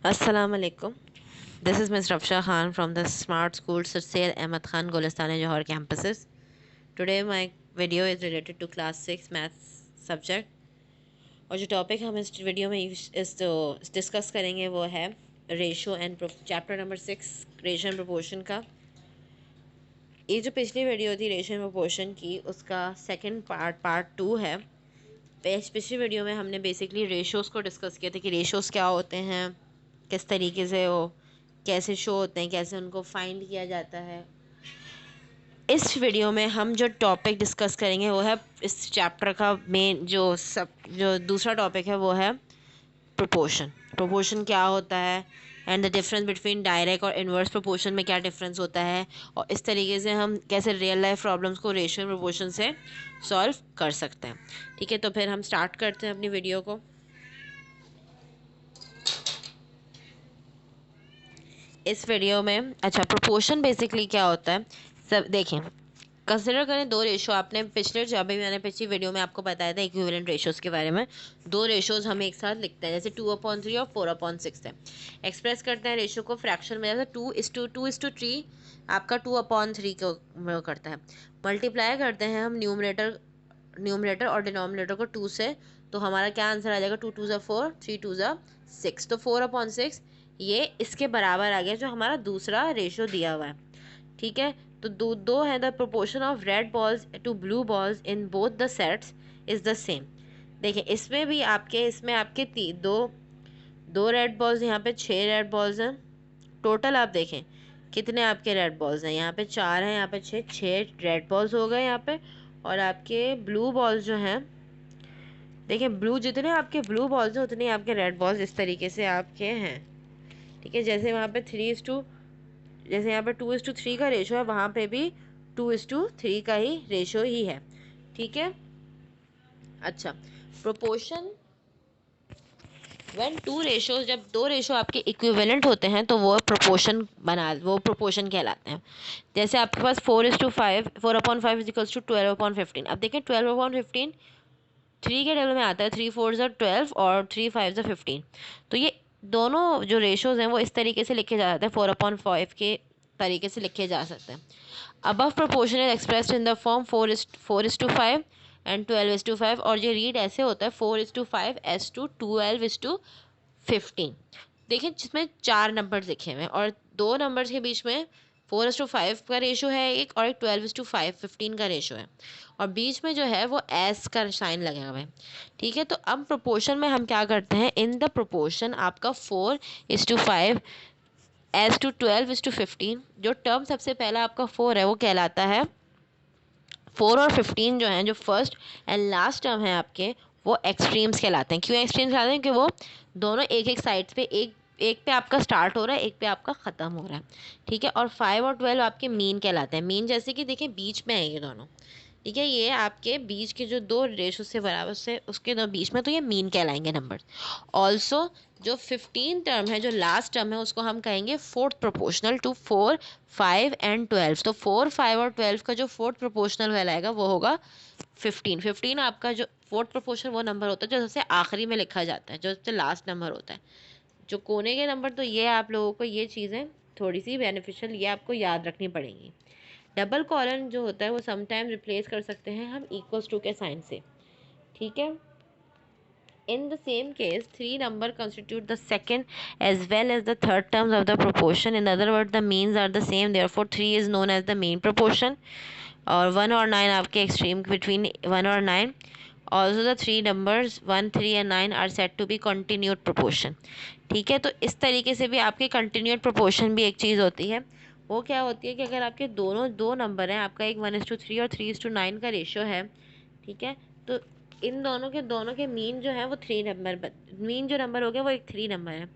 Assalamu alaikum. This is Ms. Rafsha Khan from the Smart School Sir Ahmed Khan Gulistan Johor campuses. Today my video is related to class 6 maths subject और जो topic हम इस video में इस तो discuss करेंगे वो है ratio and chapter number 6 ratio and proportion का। ये जो पिछली वीडियो थी रेशो एंड प्रोपोर्शन की उसका सेकंड पार्ट 2 है। पिछली वीडियो में हमने बेसिकली रेशोज़ को डिस्कस किया था कि रेशोज़ क्या होते हैं, किस तरीके से वो कैसे शो होते हैं, कैसे उनको फाइंड किया जाता है। इस वीडियो में हम जो टॉपिक डिस्कस करेंगे वो है इस चैप्टर का मेन जो दूसरा टॉपिक है वो है प्रोपोर्शन। प्रोपोर्शन क्या होता है and the difference between direct और इन्वर्स प्रोपोर्शन में क्या डिफरेंस होता है, और इस तरीके से हम कैसे रियल लाइफ प्रॉब्लम्स को रेशियो एंड प्रोपोर्शन से सॉल्व कर सकते हैं। ठीक है, तो फिर हम स्टार्ट करते हैं अपनी वीडियो को। इस वीडियो में अच्छा प्रोपोर्शन बेसिकली क्या होता है सब देखें। कंसिडर करें दो रेशो, आपने मैंने पिछली वीडियो में आपको बताया था इक्विवेलेंट रेशोज़ के बारे में। दो रेशोज़ हम एक साथ लिखते हैं, जैसे 2/3 और 4/6 है। एक्सप्रेस करते हैं रेशो को फ्रैक्शन में, जैसे 2:3 आपका 2/3 को करता है। मल्टीप्लाई करते हैं हम न्यूमरेटर और डिनोमिनेटर को 2 से, तो हमारा क्या आंसर आ जाएगा, 2×2 = 4, 3×2 = 6, तो 4/6 ये इसके बराबर आ गया जो हमारा दूसरा रेशो दिया हुआ है। ठीक है, तो दो है the proportion of red balls to blue balls in both the sets is the same. देखिए इसमें आपके दो दो रेड बॉल्स, यहाँ पे 6 रेड बॉल्स हैं टोटल। आप देखें कितने आपके रेड बॉल्स हैं, यहाँ पे 4 हैं, यहाँ पे 6 रेड बॉल्स हो गए यहाँ पे। और आपके ब्लू बॉल्स जो हैं, देखिए जितने आपके ब्लू बॉल्स हैं उतने आपके रेड बॉल्स इस तरीके से आपके हैं। ठीक है, जैसे वहाँ पे जैसे यहाँ पे 2:3 का रेशो है, वहाँ पे भी 2:3 का ही रेशो ही है। ठीक है, अच्छा प्रोपोर्शन जब दो रेशो आपके इक्विवेलेंट होते हैं तो वो प्रोपोर्शन कहलाते हैं। जैसे आपके पास 4:5 4/5 = 12/15। अब देखें 12/15 3 के टेबल में आता है, 3×4 = 12 और 3×5 = 15। तो ये दोनों जो रेशोज़ हैं वो इस तरीके से लिखे जा सकते हैं, 4/5 के तरीके से लिखे जा सकते हैं। Above proportion is expressed in the form 4:5 and 12:5, और ये रीड ऐसे होता है 4:5 12:15। देखिए जिसमें 4 नंबर लिखे हुए हैं और दो नंबर्स के बीच में 4:5 का रेशो है एक, और एक 12:15 का रेशो है, और बीच में जो है वो एस का साइन लगा हुआ है। ठीक है, तो अब प्रोपोर्शन में हम क्या करते हैं, इन द प्रोपोर्शन आपका 4:5 12:15, जो टर्म सबसे पहला आपका 4 है वो कहलाता है 4 और 15 जो हैं, जो फर्स्ट एंड लास्ट टर्म है आपके, वो एक्सट्रीम्स कहलाते हैं। क्यों एक्सट्रीम्स कहलाते हैं, कि वो दोनों एक एक साइड पे एक पे आपका स्टार्ट हो रहा है, एक पे आपका ख़त्म हो रहा है। ठीक है, और 5 और 12 आपके मीन कहलाते हैं। मीन जैसे कि देखिए बीच में है ये दोनों। ठीक है, ये आपके बीच के जो दो रेशो से बराबर से उसके दो बीच में, तो ये मीन कहलाएंगे नंबर। ऑल्सो जो 15 टर्म है, जो लास्ट टर्म है, उसको हम कहेंगे फोर्थ प्रोपोर्शनल टू 4 5 एंड 12। तो 4 5 और 12 का जो फोर्थ प्रोपोर्शनल कहलाएगा वो होगा 15। 15 आपका जो फोर्थ प्रोपोर्शनल वो नंबर होता है जो सबसे आखिरी में लिखा जाता है, जो सबसे लास्ट नंबर होता है। जो कोने के नंबर, तो ये आप लोगों को ये चीज़ें थोड़ी सी बेनिफिशियल ये आपको याद रखनी पड़ेंगी। डबल कॉलन जो होता है वो समटाइम रिप्लेस कर सकते हैं हम इक्वल्स टू के साइन से। ठीक है, in the same case 3 number constitute the second as well as the third terms of the proportion. In other words, the means are the same, therefore 3 is known as the mean proportion, और 1 और 9 आपके extreme between 1 और 9. Also the three numbers 1 3 and 9 are said to be continued proportion. ठीक है, तो इस तरीके से भी आपके continued proportion भी एक चीज़ होती है। वो क्या होती है कि अगर आपके दो नंबर हैं, आपका एक 1:3 और 3:9 का रेशो है। ठीक है, तो इन दोनों के मीन जो है वो मीन जो नंबर हो गया वो एक 3 नंबर है।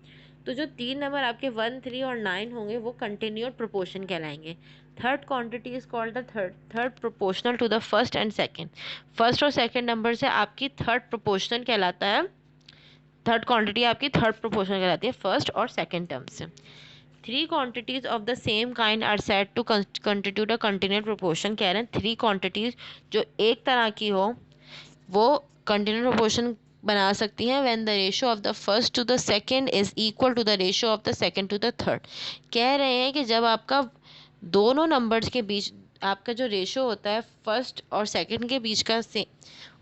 तो जो 3 नंबर आपके 1 3 और 9 होंगे वो कंटिन्यूड प्रोपोर्शन कहलाएंगे। Third quantity is called the third proportional to the first and second. First और सेकंड नंबर से आपकी थर्ड प्रोपोर्शनल कहलाता है, थर्ड क्वांटिटी आपकी थर्ड प्रोपोर्शनल कहलाती है फर्स्ट और सेकंड टर्म से। Three quantities of the same kind are said to constitute a continued proportion. कह रहे हैं थ्री क्वांटिटीज जो एक तरह की हो वो कंटिन्यूड प्रोपोर्शन बना सकती हैं when the ratio of the first to the second is equal to the ratio of the second to the third. कह रहे हैं कि जब आपका दोनों नंबर्स के बीच आपका जो रेशो होता है फर्स्ट और सेकंड के बीच का से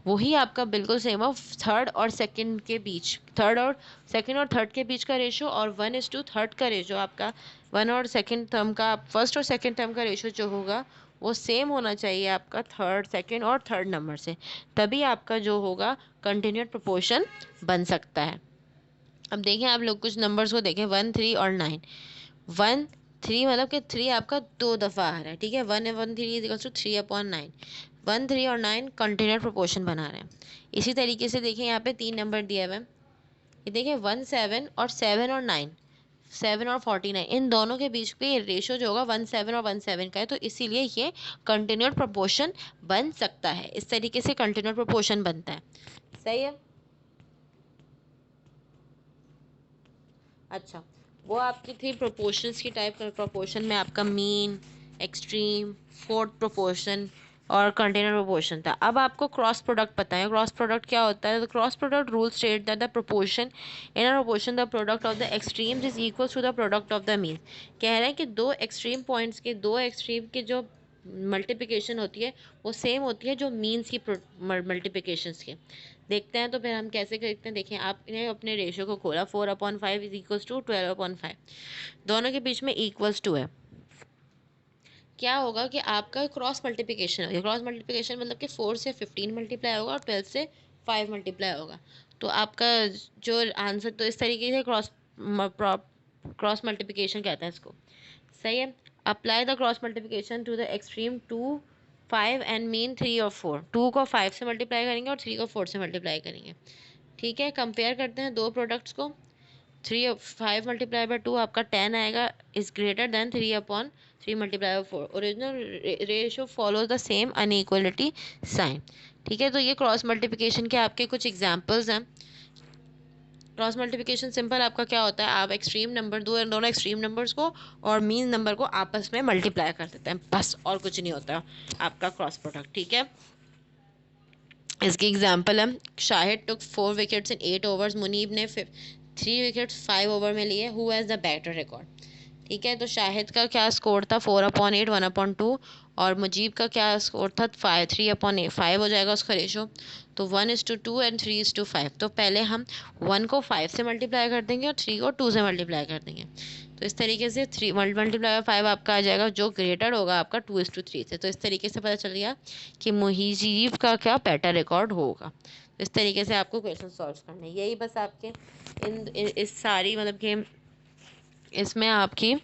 वही आपका बिल्कुल सेम हो थर्ड और सेकंड के बीच, थर्ड और सेकंड और थर्ड के बीच का रेशो, और 1:3 का रेशो आपका वन और सेकंड टर्म का फर्स्ट और सेकंड टर्म का रेशो जो होगा वो सेम होना चाहिए आपका थर्ड सेकंड और थर्ड नंबर से, तभी आपका जो होगा कंटिन्यूड प्रोपोर्शन बन सकता है। अब देखें आप लोग कुछ नंबर्स को देखें 1, 3 और 9। 1, 3 मतलब कि 3 आपका 2 दफ़ा आ रहा है, ठीक है। 1, 1, 3 = 3/9। 1, 3 और 9 कंटिन्यूड प्रोपोर्शन बना रहे हैं। इसी तरीके से देखें यहाँ पे 3 नंबर दिए हुए हैं, ये देखें 1, 7 और 9, 7 और 49, इन दोनों के बीच पे रेशो जो होगा 1, 7 और 1, 7 का है, तो इसीलिए ये कंटिन्यूड प्रोपोर्शन बन सकता है। इस तरीके से कंटिन्यूड प्रोपोर्शन बनता है, सही है। अच्छा, वो आपकी थी प्रोपोर्शंस की टाइप। प्रोपोर्शन में आपका मीन, एक्सट्रीम, फोर्थ प्रोपोर्शन और कंटिन्यूड प्रोपोर्शन था। अब आपको क्रॉस प्रोडक्ट पता है। क्रॉस प्रोडक्ट क्या होता है? The cross product rule state that the proportion in a proportion the product of the extremes is equal to the product of the mean. कह रहे हैं कि दो एक्सट्रीम पॉइंट्स के, दो एक्सट्रीम के जो मल्टीप्लिकेशन होती है वो सेम होती है जो मीन्स की मल्टीप्लिकेशंस के। देखते हैं तो फिर हम कैसे देखते हैं। देखें आपने अपने रेशो को खोला, 4/5 इज इक्वल्स टू 12/5, दोनों के बीच में इक्वल्स टू है। क्या होगा कि आपका क्रॉस मल्टीप्लिकेशन होगा। क्रॉस मल्टीप्लिकेशन मतलब कि 4 से 15 मल्टीप्लाई होगा और 12 से 5 मल्टीप्लाई होगा। तो आपका जो आंसर, तो इस तरीके से क्रॉस मल्टीप्लिकेशन कहते हैं इसको, सही है। Apply the cross multiplication to the extreme 2, 5 and mean 3 और 4। 2 को 5 से मल्टीप्लाई करेंगे और 3 को 4 से मल्टीप्लाई करेंगे, ठीक है। कंपेयर करते हैं दो प्रोडक्ट्स को। 5 × 2 आपका 10 आएगा, is greater than 3/3 × 4। Original ratio follows the same inequality sign, ठीक है। तो ये क्रॉस मल्टीप्लिकेशन के आपके कुछ एग्जांपल्स हैं। क्रॉस मल्टीप्लिकेशन सिंपल आपका क्या होता है, आप एक्सट्रीम नंबर, दोनों एक्सट्रीम नंबर्स को और मीन नंबर को आपस में मल्टीप्लाई कर देते हैं, बस, और कुछ नहीं होता आपका क्रॉस प्रोडक्ट, ठीक है। इसकी एग्जांपल है, शाहिद टुक 4 विकेट्स इन 8 ओवर्स, मुनीब ने 3 विकेट्स 5 ओवर में लिए। Who has the better record, ठीक है। तो शाहिद का क्या स्कोर था, 4/8, 1/2, और मुजीब का क्या स्कोर था, 3/8, 5 हो जाएगा उसका रेशो। तो 1:2 एंड 3:5। तो पहले हम 1 को 5 से मल्टीप्लाई कर देंगे और 3 को 2 से मल्टीप्लाई कर देंगे। तो इस तरीके से 3 मल्टीप्लाई 5 आपका आ जाएगा, जो ग्रेटर होगा आपका 2:3 से। तो इस तरीके से पता चल गया कि मुजीब का क्या बेटर रिकॉर्ड होगा। तो इस तरीके से आपको क्वेश्चन सॉल्व करने, यही बस आपके इस सारी मतलब कि इसमें आपकी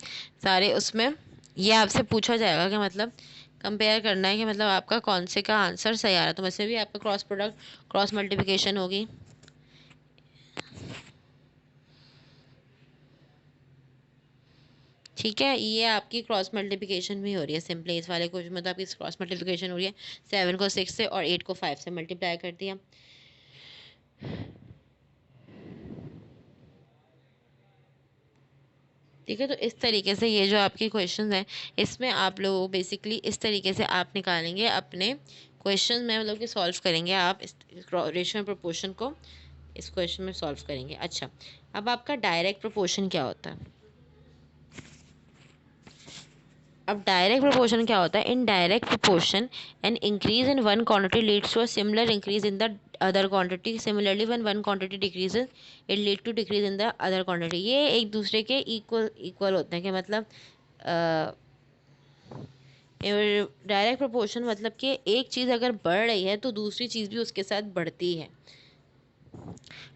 सारे उसमें ये आपसे पूछा जाएगा कि मतलब कंपेयर करना है कि मतलब आपका कौन से का आंसर सही आ रहा है। तो वैसे भी आपका क्रॉस प्रोडक्ट, क्रॉस मल्टीप्लिकेशन होगी, ठीक है। ये आपकी क्रॉस मल्टीप्लिकेशन भी हो रही है सिंपली, इस वाले क्वेश्चन में तो आपकी क्रॉस मल्टीप्लिकेशन हो रही है। 7 को 6 से और 8 को 5 से मल्टीप्लाई कर दिया, ठीक है। तो इस तरीके से ये जो आपके क्वेश्चन हैं इसमें आप लोग बेसिकली इस तरीके से आप निकालेंगे अपने क्वेश्चन में, मतलब कि सॉल्व करेंगे आप इस रेशियो प्रोपोर्शन को इस क्वेश्चन में सॉल्व करेंगे। अच्छा, अब आपका डायरेक्ट प्रोपोर्शन क्या होता है। अब डायरेक्ट प्रोपोर्शन क्या होता है, in direct proportion an increase in one quantity leads to a similar increase in the other quantity, similarly when one quantity decreases it lead to decrease in the other quantity. ये एक दूसरे के equal equal होते हैं कि मतलब direct proportion मतलब कि एक चीज़ अगर बढ़ रही है तो दूसरी चीज़ भी उसके साथ बढ़ती है।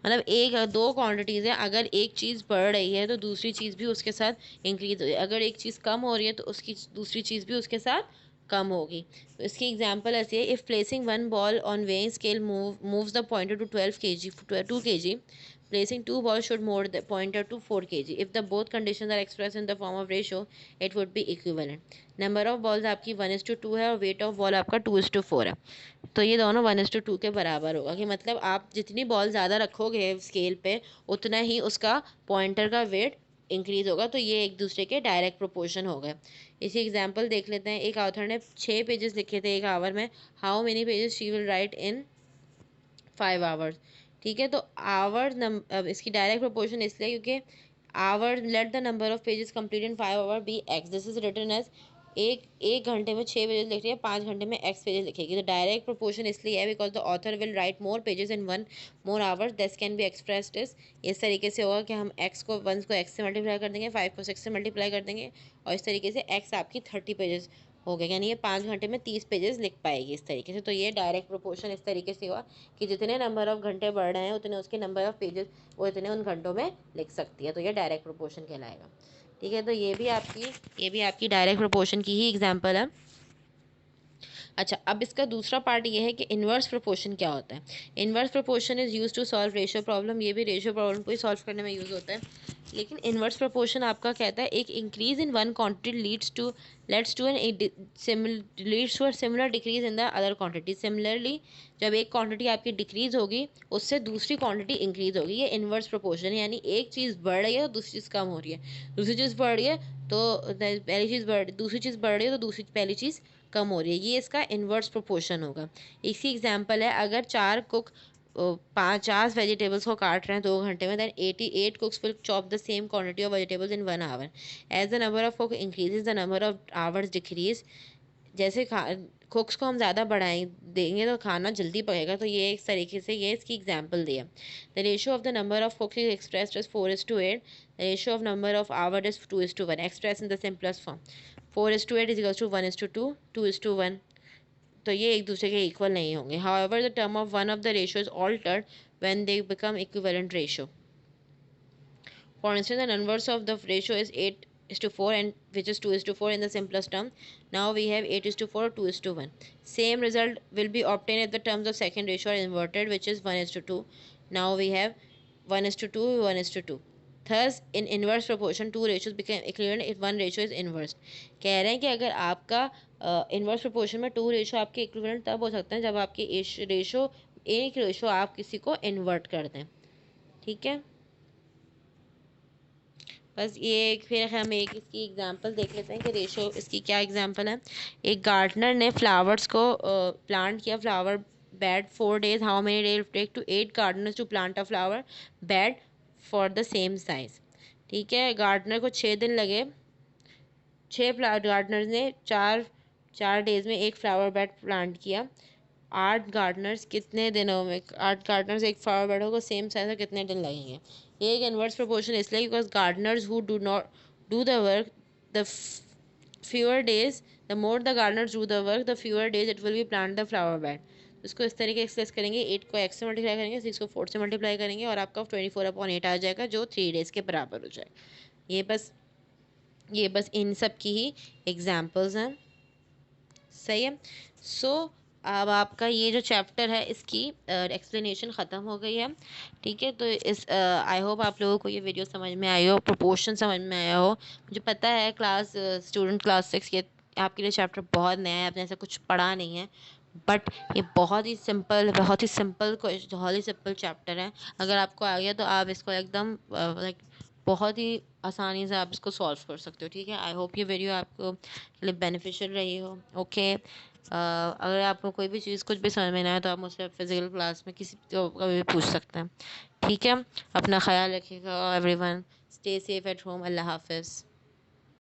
मतलब एक दो क्वांटिटीज़ है, अगर एक चीज़ बढ़ रही है तो दूसरी चीज़ भी उसके साथ इंक्रीज हो रही है, अगर एक चीज़ कम हो रही है तो उसकी दूसरी चीज़ भी उसके साथ कम होगी। तो इसकी एग्जांपल ऐसी है, if placing one ball on weighing scale moves the pointer to 12 kg 2 kg, placing two balls should move the pointer to 4 kg. If the both conditions are expressed in the form of ratio, it would be equivalent. Number of balls आपकी 1:2 है और weight of ball आपका 2:4 है। तो ये दोनों 1:2 के बराबर होगा, कि मतलब आप जितनी बॉल ज़्यादा रखोगे स्केल पे उतना ही उसका पॉइंटर का वेट इंक्रीज होगा। तो ये एक दूसरे के डायरेक्ट प्रोपोर्शन हो गए। इसी एग्जांपल देख लेते हैं। एक ऑथर ने 6 पेजेस लिखे थे एक आवर में। How many pages she will write in 5 hours। ठीक है, तो अब इसकी डायरेक्ट प्रोपोर्शन इसलिए क्योंकि hour let the number of pages complete in 5 hour be x, this is written as एक घंटे में 6 पेजेस लिख रही है, 5 घंटे में एक्स पेजेस लिखेगी। तो डायरेक्ट प्रोपोर्शन इसलिए है because the author will write more pages in 1 more hour, this can be expressed इस तरीके से होगा कि हम एक्स को 1 को एक्स से मल्टीप्लाई कर देंगे, 5 को 6 से मल्टीप्लाई कर देंगे, और इस तरीके से एक्स आपकी 30 पेजेस हो गए, यानी ये 5 घंटे में 30 पेजेस लिख पाएगी इस तरीके से। तो ये डायरेक्ट प्रोपोर्शन इस तरीके से हुआ कि जितने नंबर ऑफ घंटे बढ़ रहे हैं उतने उसके नंबर ऑफ पेजेस वो इतने उन घंटों में लिख सकती है, तो ये डायरेक्ट प्रोपोर्शन कहलाएगा। ठीक है, तो ये भी आपकी डायरेक्ट प्रोपोर्शन की ही एग्जांपल है। अच्छा, अब इसका दूसरा पार्ट ये है कि इन्वर्स प्रोपोर्शन क्या होता है। Inverse proportion is use to solve ratio problem, ये भी रेशियो प्रॉब्लम को ही सॉल्व करने में यूज़ होता है। लेकिन इन्वर्स प्रोपोर्शन आपका कहता है एक increase in one quantity leads to similar decrease in the other quantity. Similarly जब एक क्वांटिटी आपकी डिक्रीज होगी उससे दूसरी क्वांटिटी इंक्रीज होगी, ये इन्वर्स प्रोपोर्शन है। यानी एक चीज़ बढ़ रही है तो दूसरी चीज़ कम हो रही है, दूसरी चीज़ बढ़ रही है तो दूसरी चीज़ बढ़ रही है तो दूसरी पहली चीज़ कम हो रही है, ये इसका इन्वर्स प्रोपोर्शन होगा। इसी एग्जांपल है, अगर 4 कुक 50 वेजिटेबल्स को काट रहे हैं 2 घंटे में, then 88 cooks will chop the same quantity of vegetables in 1 hour. As the number of cook increases the number of hours decrease. जैसे कुक्स को हम ज़्यादा बढ़ाएं देंगे तो खाना जल्दी पकेगा, तो ये एक तरीके से ये इसकी एग्जांपल दिया। The ratio of the number of cooks is expressed as 4:8, the ratio of number of hour is 2:1, express in the simplest form. 4:8 is equal to 1:2, 2:1, तो ये एक दूसरे के इक्वल नहीं होंगे। However, the term of one of the ratio is altered when they become equivalent ratio. For instance, the inverse of the ratio is 8:4, and which is 2:4 in the simplest term. Now we have 8:4, 2:1. Same result will be obtained if the terms of second ratio are inverted, which is 1:2. Now we have 1:2, 1:2. Thus, in inverse proportion, two ratios become equivalent if one ratio is inversed. कह रहे हैं कि अगर आपका inverse proportion में 2 ratio आपके equivalent तब हो सकते हैं जब आपके एक रेशो आप किसी को इन्वर्ट कर दें। ठीक है, बस ये फिर हम एक इसकी एग्जांपल देख लेते हैं कि रेशो इसकी क्या एग्जांपल है। एक गार्डनर ने फ्लावर्स को प्लांट किया, flower bed 4 days, how many days take to 8 gardeners to plant a flower bed for the same size. ठीक है, गार्डनर को 6 दिन लगे, 6 गार्डनर्स ने 4 डेज में एक फ्लावर बेड प्लांट किया। 8 गार्डनर्स कितने दिनों में 8 गार्डनर्स एक फ्लावर बेड होगा सेम साइज में कितने दिन लगेंगे। ये एक इन्वर्स प्रोपोर्शन इसलिए because Gardner's who do not do the work the fewer days, the more the Gardner's do the work the fewer days it will be plant the flower bed. इसको इस तरीके एक्सप्रेस करेंगे, 8 को x से multiply करेंगे, 6 को 4 से multiply करेंगे, और आपका 24/8 आ जाएगा जो 3 days के बराबर हो जाएगा। ये बस इन सब की ही एग्जाम्पल्स हैं। सही है। अब आपका ये जो चैप्टर है इसकी एक्सप्लेनेशन ख़त्म हो गई है। ठीक है, तो इस आई होप आप लोगों को ये वीडियो समझ में आई हो, प्रोपोर्शन समझ में आया हो। मुझे पता है स्टूडेंट क्लास 6 ये आपके लिए चैप्टर बहुत नया है, आपने ऐसा कुछ पढ़ा नहीं है, बट ये बहुत ही सिंपल बहुत ही सिंपल चैप्टर है। अगर आपको आ गया तो आप इसको एकदम लाइक बहुत ही आसानी से आप इसको सॉल्व कर सकते हो। ठीक है, आई होप ये वीडियो आपको लिए बेनिफिशियल रही हो। ओके, अगर आपको कोई भी चीज़ कुछ भी समझ में ना आए तो आप मुझसे फिज़िकल क्लास में किसी कभी भी पूछ सकते हैं। ठीक है, अपना ख्याल रखिएगा everyone, stay safe at home, अल्लाह हाफिज़।